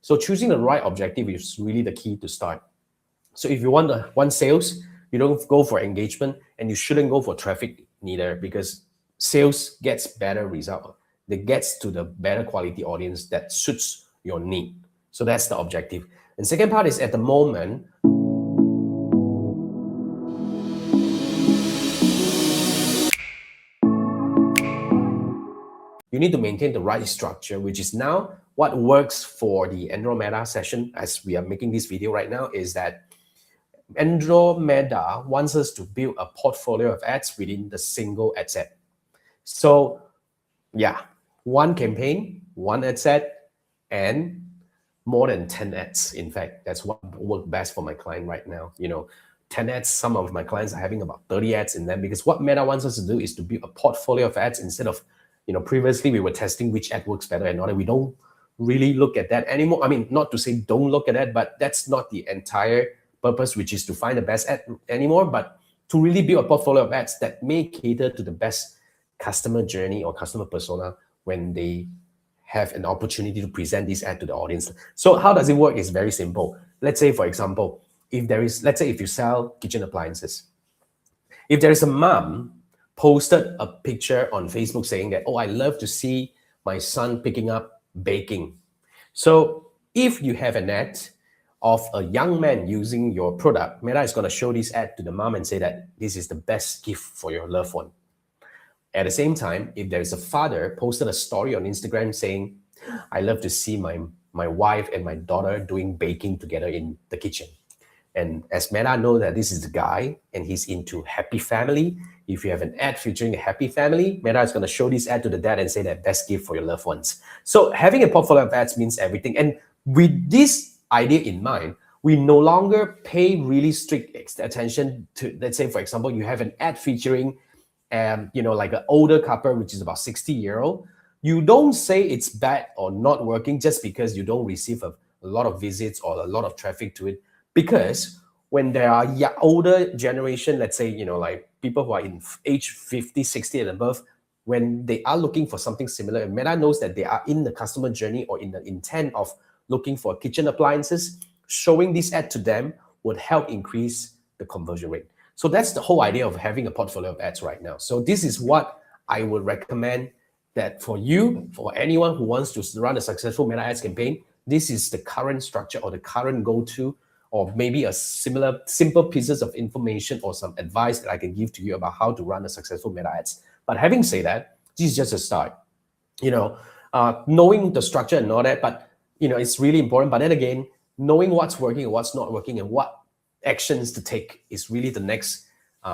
So choosing the right objective is really the key to start. So if you want sales, you don't go for engagement, and you shouldn't go for traffic neither, because sales gets better result. It gets to the better quality audience that suits your need. So that's the objective. And second part is, at the moment, you need to maintain the right structure, which is now what works for the Andromeda session as we are making this video right now, is that Andromeda wants us to build a portfolio of ads within the single ad set. So yeah, one campaign, one ad set, and more than 10 ads. In fact, that's what works best for my client right now. 10 ads, some of my clients are having about 30 ads in them, because what Meta wants us to do is to build a portfolio of ads instead of, previously we were testing which ad works better and not. We don't really look at that anymore. I mean, not to say don't look at that, but that's not the entire purpose, which is to find the best ad anymore, but to really build a portfolio of ads that may cater to the best customer journey or customer persona when they have an opportunity to present this ad to the audience. So how does it work? It's very simple. Let's say, for example, let's say if you sell kitchen appliances, if there is a mom posted a picture on Facebook saying that, oh, I love to see my son picking up baking. So if you have an ad of a young man using your product, Meta is going to show this ad to the mom and say that this is the best gift for your loved one. At the same time, if there is a father posted a story on Instagram saying, I love to see my wife and my daughter doing baking together in the kitchen. And as Meta know that this is the guy and he's into happy family, if you have an ad featuring a happy family, Meta is going to show this ad to the dad and say that best gift for your loved ones. So having a portfolio of ads means everything. And with this idea in mind, we no longer pay really strict attention to, let's say, for example, you have an ad featuring like an older couple, which is about 60-year-old. You don't say it's bad or not working just because you don't receive a lot of visits or a lot of traffic to it. Because when there are older generation, let's say, like people who are in age 50, 60 and above, when they are looking for something similar, Meta knows that they are in the customer journey or in the intent of looking for kitchen appliances, showing this ad to them would help increase the conversion rate. So that's the whole idea of having a portfolio of ads right now. So this is what I would recommend that for you, for anyone who wants to run a successful Meta ads campaign, this is the current structure or the current go-to, or maybe a simple pieces of information or some advice that I can give to you about how to run a successful Meta ads. But having said that, this is just a start. Knowing the structure and all that, but it's really important. But then again, knowing what's working and what's not working and what actions to take is really the next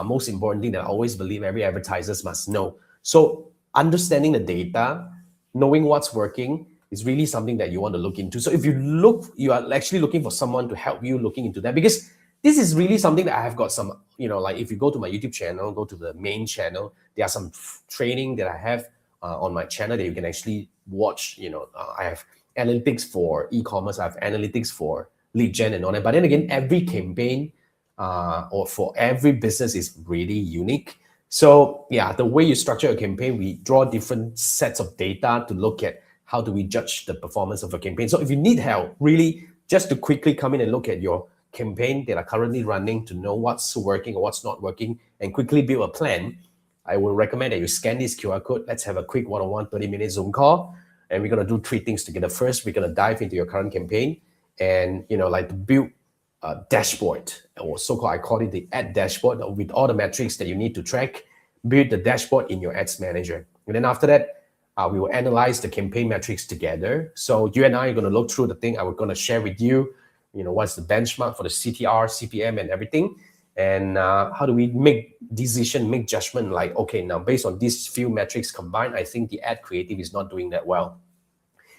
most important thing that I always believe every advertiser must know. So understanding the data, knowing what's working is really something that you want to look into. So if you are actually looking for someone to help you looking into that, because this is really something that I have got some, like if you go to my YouTube channel, go to the main channel, there are some training that I have on my channel that you can actually watch. I have analytics for e-commerce, I have analytics for lead gen and all that. But then again, every campaign or for every business is really unique. So yeah, the way you structure a campaign, we draw different sets of data to look at how do we judge the performance of a campaign. So if you need help, really just to quickly come in and look at your campaign that are currently running to know what's working or what's not working and quickly build a plan, I will recommend that you scan this QR code. Let's have a quick one-on-one 30-minute Zoom call. And we're going to do 3 things together. First, we're going to dive into your current campaign and, like to build a dashboard, or so-called, I call it the ad dashboard, with all the metrics that you need to track. Build the dashboard in your ads manager. And then after that, we will analyze the campaign metrics together. So you and I are going to look through the thing. I'm going to share with you, what's the benchmark for the CTR, CPM, and everything. And how do we make judgment like, okay, now based on these few metrics combined, I think the ad creative is not doing that well.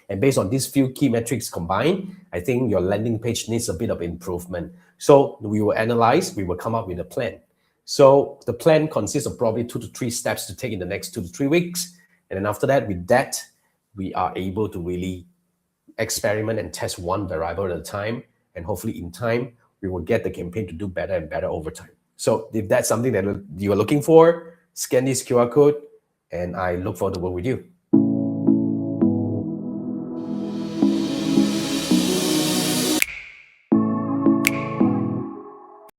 And based on these few key metrics combined, I think your landing page needs a bit of improvement. So we will analyze, we will come up with a plan. So the plan consists of probably 2 to 3 steps to take in the next 2 to 3 weeks. And then after that, with that, we are able to really experiment and test one variable at a time. And hopefully in time, we will get the campaign to do better and better over time. So if that's something that you are looking for, scan this QR code, and I look forward to work with you.